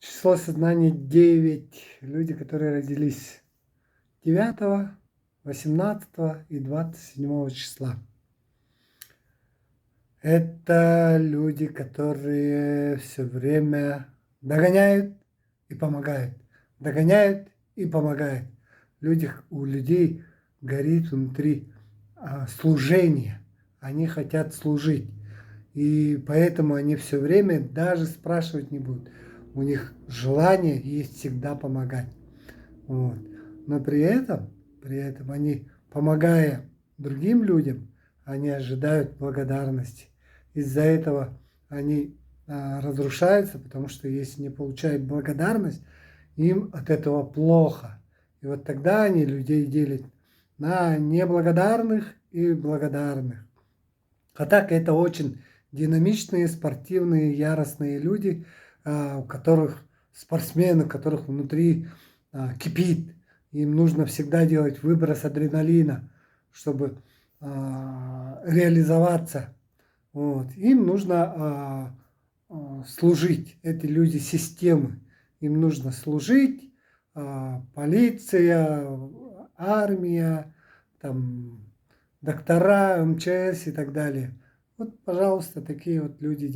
Число сознания 9. Люди, которые родились 9, 18 и 27 числа. Это люди, которые все время догоняют и помогают. Догоняют и помогают. У людей горит внутри служение. Они хотят служить. И поэтому они все время даже спрашивать не будут. У них желание есть всегда помогать. Вот. Но при этом они, помогая другим людям, они ожидают благодарности. Из-за этого они разрушаются, потому что если не получают благодарность, им от этого плохо. И вот тогда они людей делят на неблагодарных и благодарных. А так это очень динамичные, спортивные, яростные люди, у которых спортсмены, у которых внутри кипит. Им нужно всегда делать выброс адреналина, чтобы реализоваться. Вот. Им нужно служить. Эти люди системы. Им нужно служить. Полиция, армия, там, доктора, МЧС и так далее. Вот, пожалуйста, такие вот люди.